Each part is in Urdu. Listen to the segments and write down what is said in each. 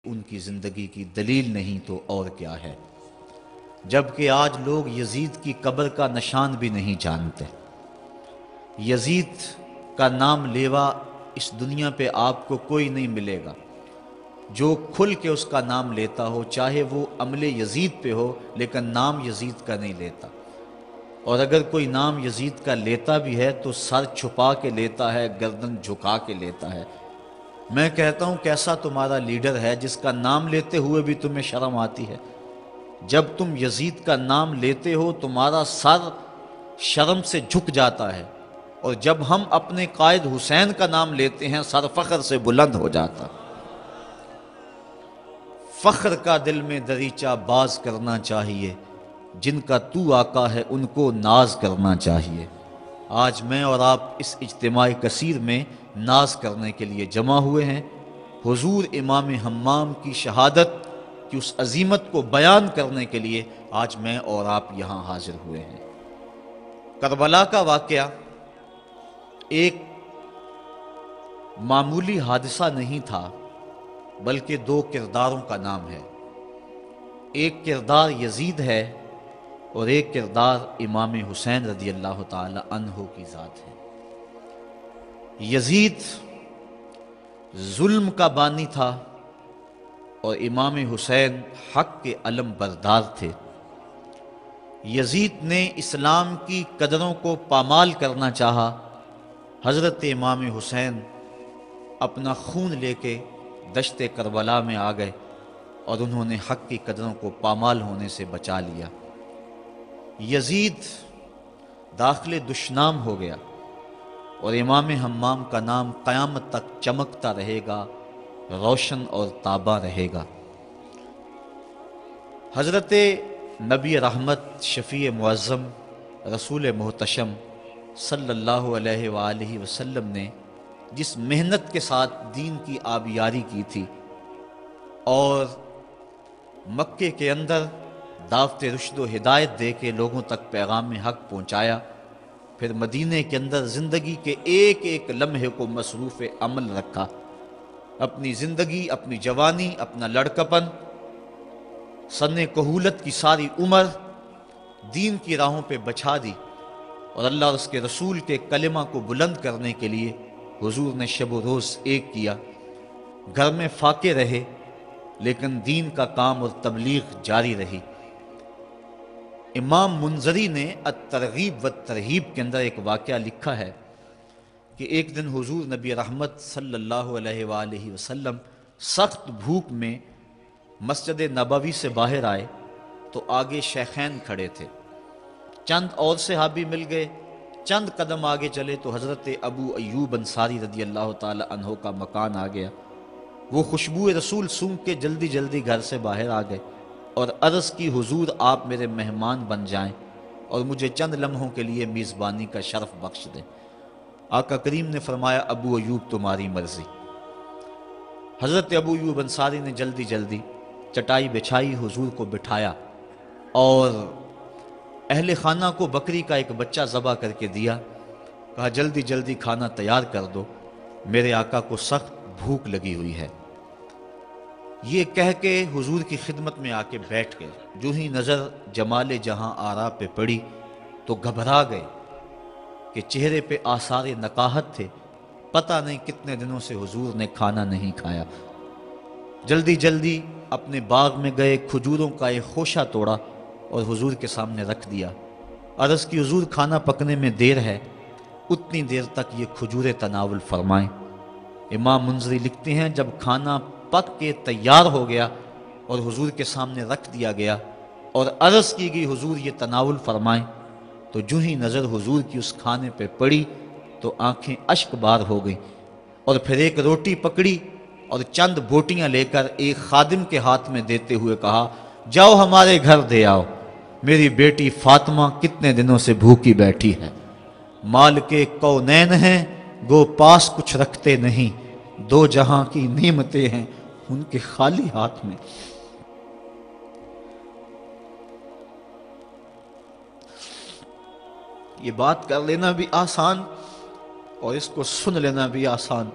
ان کی زندگی کی دلیل نہیں تو اور کیا ہے، جبکہ آج لوگ یزید کی قبر کا نشان بھی نہیں جانتے۔ یزید کا نام لیوا اس دنیا پہ آپ کو کوئی نہیں ملے گا جو کھل کے اس کا نام لیتا ہو، چاہے وہ عمل یزید پہ ہو لیکن نام یزید کا نہیں لیتا، اور اگر کوئی نام یزید کا لیتا بھی ہے تو سر چھپا کے لیتا ہے، گردن جھکا کے لیتا ہے۔ میں کہتا ہوں کیسا تمہارا لیڈر ہے جس کا نام لیتے ہوئے بھی تمہیں شرم آتی ہے؟ جب تم یزید کا نام لیتے ہو تمہارا سر شرم سے جھک جاتا ہے، اور جب ہم اپنے قائد حسین کا نام لیتے ہیں سر فخر سے بلند ہو جاتا۔ فخر کا دل میں دریچہ باز کرنا چاہیے، جن کا تو آقا ہے ان کو ناز کرنا چاہیے۔ آج میں اور آپ اس اجتماع کثیر میں ناز کرنے کے لیے جمع ہوئے ہیں، حضور امام حمام کی شہادت کی اس عظیمت کو بیان کرنے کے لیے آج میں اور آپ یہاں حاضر ہوئے ہیں۔ کربلا کا واقعہ ایک معمولی حادثہ نہیں تھا، بلکہ دو کرداروں کا نام ہے۔ ایک کردار یزید ہے اور ایک کردار امام حسین رضی اللہ تعالی عنہ کی ذات ہے۔ یزید ظلم کا بانی تھا اور امام حسین حق کے علم بردار تھے۔ یزید نے اسلام کی قدروں کو پامال کرنا چاہا، حضرت امام حسین اپنا خون لے کے دشت کربلا میں آ گئے اور انہوں نے حق کی قدروں کو پامال ہونے سے بچا لیا۔ یزید داخل دشنام ہو گیا اور امام حمام کا نام قیامت تک چمکتا رہے گا، روشن اور تابہ رہے گا۔ حضرت نبی رحمت شفیع معظم رسول محتشم صلی اللہ علیہ وآلہ وسلم نے جس محنت کے ساتھ دین کی آبیاری کی تھی اور مکے کے اندر دعوت رشد و ہدایت دے کے لوگوں تک پیغام حق پہنچایا، پھر مدینے کے اندر زندگی کے ایک ایک لمحے کو مصروف عمل رکھا، اپنی زندگی، اپنی جوانی، اپنا لڑکپن، سن کہولت کی ساری عمر دین کی راہوں پہ بچھا دی، اور اللہ اور اس کے رسول کے کلمہ کو بلند کرنے کے لیے حضور نے شب و روز ایک کیا۔ گھر میں فاقے رہے لیکن دین کا کام اور تبلیغ جاری رہی۔ امام منذری نے الترغیب والترہیب کے اندر ایک واقعہ لکھا ہے کہ ایک دن حضور نبی رحمت صلی اللہ علیہ وآلہ وسلم سخت بھوک میں مسجد نبوی سے باہر آئے تو آگے شیخین کھڑے تھے، چند اور صحابی مل گئے، چند قدم آگے چلے تو حضرت ابو ایوب انصاری رضی اللہ تعالی عنہ کا مکان آ گیا۔ وہ خوشبو رسول سونگھ کے جلدی جلدی گھر سے باہر آ گئے اور عرض کی حضور آپ میرے مہمان بن جائیں اور مجھے چند لمحوں کے لیے میزبانی کا شرف بخش دیں۔ آقا کریم نے فرمایا ابو ایوب تمہاری مرضی۔ حضرت ابو ایوب انصاری نے جلدی جلدی چٹائی بچھائی، حضور کو بٹھایا اور اہل خانہ کو بکری کا ایک بچہ ذبح کر کے دیا، کہا جلدی جلدی کھانا تیار کر دو، میرے آقا کو سخت بھوک لگی ہوئی ہے۔ یہ کہہ کے حضور کی خدمت میں آ کے بیٹھ گئے۔ جو ہی نظر جمال جہاں آرا پہ پڑی تو گھبرا گئے کہ چہرے پہ آثار نقاہت تھے، پتہ نہیں کتنے دنوں سے حضور نے کھانا نہیں کھایا۔ جلدی جلدی اپنے باغ میں گئے، کھجوروں کا ایک خوشہ توڑا اور حضور کے سامنے رکھ دیا۔ عرض کی حضور کھانا پکنے میں دیر ہے، اتنی دیر تک یہ کھجوریں تناول فرمائیں۔ امام منذری لکھتے ہیں جب کھانا پک کے تیار ہو گیا اور حضور کے سامنے رکھ دیا گیا اور عرض کی گئی حضور یہ تناول فرمائیں، تو جو ہی نظر حضور کی اس کھانے پہ پڑی تو آنکھیں اشک بار ہو گئیں، اور پھر ایک روٹی پکڑی اور چند بوٹیاں لے کر ایک خادم کے ہاتھ میں دیتے ہوئے کہا جاؤ ہمارے گھر دے آؤ، میری بیٹی فاطمہ کتنے دنوں سے بھوکی بیٹھی ہے۔ مال کے کونین ہیں گو پاس کچھ رکھتے نہیں، دو جہاں کی نعمتیں ہیں ان کے خالی ہاتھ میں۔ یہ بات کر لینا بھی آسان اور اس کو سن لینا بھی آسان،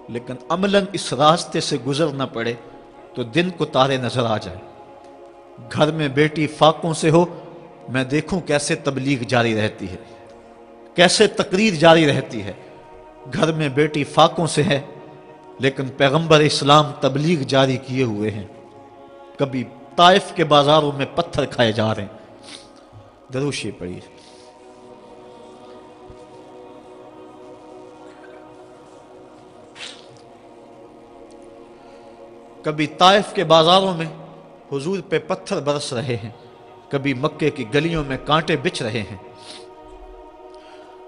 لیکن عملاً اس راستے سے گزرنا پڑے تو دن کو تارے نظر آ جائے. گھر میں بیٹی فاقوں سے ہو، میں دیکھوں کیسے تبلیغ جاری رہتی ہے، کیسے تقریر جاری رہتی ہے. گھر میں بیٹی فاقوں سے ہے لیکن پیغمبر اسلام تبلیغ جاری کیے ہوئے ہیں. کبھی طائف کے بازاروں میں پتھر کھائے جا رہے ہیں. درود شریف پڑھیے. کبھی طائف کے بازاروں میں حضور پہ پتھر برس رہے ہیں، کبھی مکے کی گلیوں میں کانٹے بچھ رہے ہیں،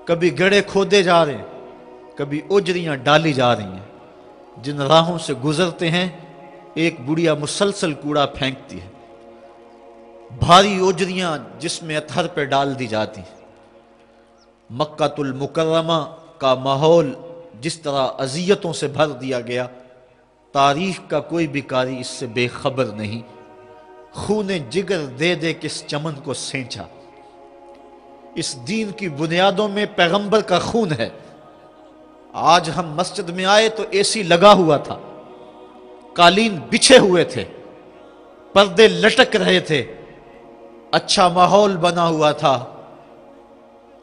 کبھی گڑھے کھودے جا رہے ہیں، کبھی اجریاں ڈالی جا رہی ہیں. جن راہوں سے گزرتے ہیں ایک بڑھیا مسلسل کوڑا پھینکتی ہے، بھاری اجریاں جس میں اطہر پہ ڈال دی جاتی ہیں. مکہ المکرمہ کا ماحول جس طرح اذیتوں سے بھر دیا گیا، تاریخ کا کوئی بھی قاری اس سے بے خبر نہیں. خون جگر دے دے کس چمن کو سینچا. اس دین کی بنیادوں میں پیغمبر کا خون ہے. آج ہم مسجد میں آئے تو اے سی لگا ہوا تھا، قالین بچھے ہوئے تھے، پردے لٹک رہے تھے، اچھا ماحول بنا ہوا تھا.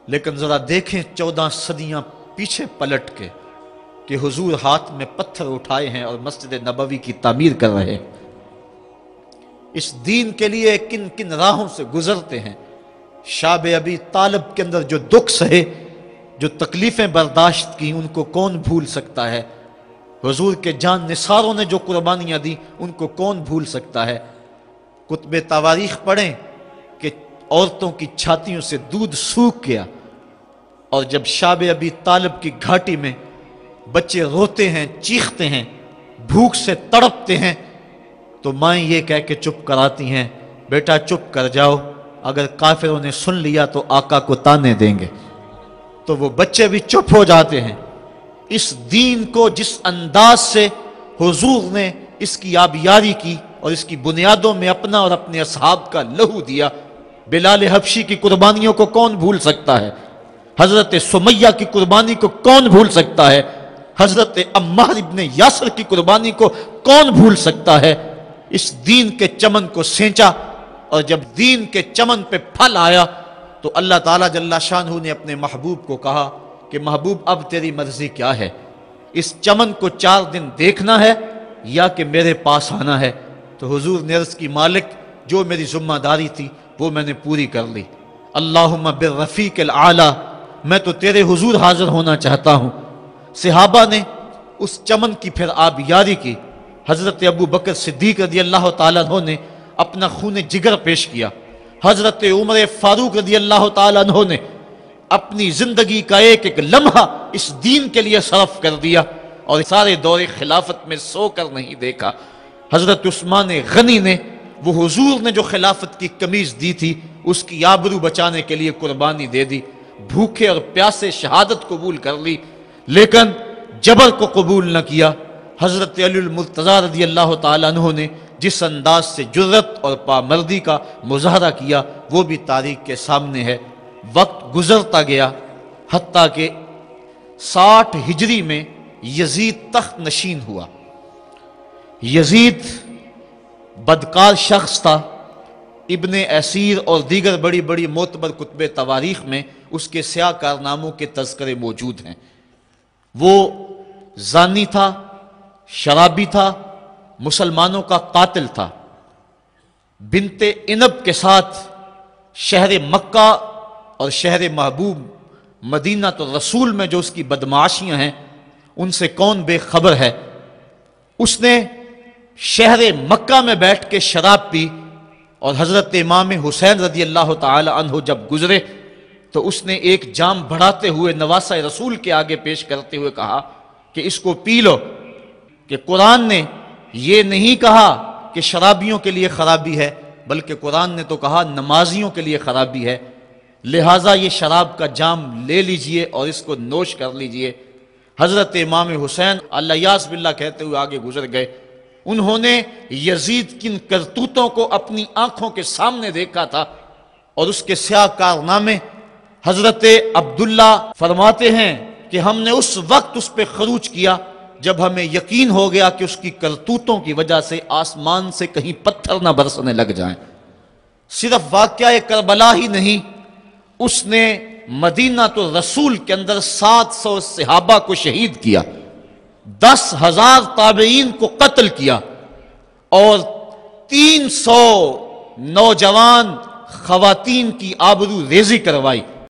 لیکن ذرا دیکھیں 14 صدیاں پیچھے پلٹ کے کہ حضور ہاتھ میں پتھر اٹھائے ہیں اور مسجد نبوی کی تعمیر کر رہے ہیں. اس دین کے لیے کن کن راہوں سے گزرتے ہیں. شاب ابی طالب کے اندر جو دکھ سہے، جو تکلیفیں برداشت کی، ان کو کون بھول سکتا ہے. حضور کے جان نثاروں نے جو قربانیاں دی ان کو کون بھول سکتا ہے. کتب تواریخ پڑھیں کہ عورتوں کی چھاتیوں سے دودھ سوکھ گیا، اور جب شاب ابی طالب کی گھاٹی میں بچے روتے ہیں، چیختے ہیں، بھوک سے تڑپتے ہیں، تو مائیں یہ کہہ کے چپ کراتی ہیں، بیٹا چپ کر جاؤ، اگر کافروں نے سن لیا تو آقا کو تانے دیں گے. تو وہ بچے بھی چپ ہو جاتے ہیں. اس دین کو جس انداز سے حضور نے اس کی آبیاری کی اور اس کی بنیادوں میں اپنا اور اپنے اصحاب کا لہو دیا، بلال حبشی کی قربانیوں کو کون بھول سکتا ہے. حضرت سمیہ کی قربانی کو کون بھول سکتا ہے. حضرت عمار ابن یاسر کی قربانی کو کون بھول سکتا ہے. اس دین کے چمن کو سینچا، اور جب دین کے چمن پہ پھل آیا تو اللہ تعالیٰ جل شانہ نے اپنے محبوب کو کہا کہ محبوب اب تیری مرضی کیا ہے، اس چمن کو 4 دن دیکھنا ہے یا کہ میرے پاس آنا ہے. تو حضور نے عرض کی مالک جو میری ذمہ داری تھی وہ میں نے پوری کر لی. اللہم بالرفیق الاعلی، میں تو تیرے حضور حاضر ہونا چاہتا ہوں. صحابہ نے اس چمن کی پھر آبیاری کی. حضرت ابو بکر صدیق رضی اللہ تعالیٰ عنہ نے اپنا خون جگر پیش کیا. حضرت عمر فاروق رضی اللہ تعالیٰ عنہ نے اپنی زندگی کا ایک ایک لمحہ اس دین کے لیے صرف کر دیا اور سارے دور خلافت میں سو کر نہیں دیکھا. حضرت عثمان غنی نے وہ حضور نے جو خلافت کی قمیض دی تھی اس کی آبرو بچانے کے لیے قربانی دے دی. بھوکے اور پیاسے شہادت قبول کر لی لیکن جبر کو قبول نہ کیا. حضرت علی المرتضیٰ رضی اللہ تعالیٰ عنہ نے جس انداز سے جرت اور پامردی کا مظاہرہ کیا وہ بھی تاریخ کے سامنے ہے. وقت گزرتا گیا حتیٰ کہ 60 ہجری میں یزید تخت نشین ہوا. یزید بدکار شخص تھا. ابن اسیر اور دیگر بڑی بڑی معتبر کتب تواریخ میں اس کے سیاہ کارناموں کے تذکرے موجود ہیں. وہ زانی تھا، شرابی تھا، مسلمانوں کا قاتل تھا. بنت عنب کے ساتھ شہر مکہ اور شہر محبوب مدینہ تو رسول میں جو اس کی بدمعاشیاں ہیں ان سے کون بے خبر ہے. اس نے شہر مکہ میں بیٹھ کے شراب پی اور حضرت امام حسین رضی اللہ تعالی عنہ جب گزرے تو اس نے ایک جام بڑھاتے ہوئے نواسہ رسول کے آگے پیش کرتے ہوئے کہا کہ اس کو پی لو، کہ قرآن نے یہ نہیں کہا کہ شرابیوں کے لیے خرابی ہے بلکہ قرآن نے تو کہا نمازیوں کے لیے خرابی ہے، لہٰذا یہ شراب کا جام لے لیجئے اور اس کو نوش کر لیجئے. حضرت امام حسین اللہ یاس باللہ کہتے ہوئے آگے گزر گئے. انہوں نے یزید کن کرتوتوں کو اپنی آنکھوں کے سامنے دیکھا تھا اور اس کے سیاہ کارنامے. حضرت عبداللہ فرماتے ہیں کہ ہم نے اس وقت اس پہ خروج کیا جب ہمیں یقین ہو گیا کہ اس کی کرتوتوں کی وجہ سے آسمان سے کہیں پتھر نہ برسنے لگ جائیں۔ صرف واقعہ کربلا ہی نہیں، اس نے مدینہ تو رسول کے اندر 700 صحابہ کو شہید کیا، 10,000 تابعین کو قتل کیا، اور 300 نوجوان خواتین کی آبرو ریزی کروائی۔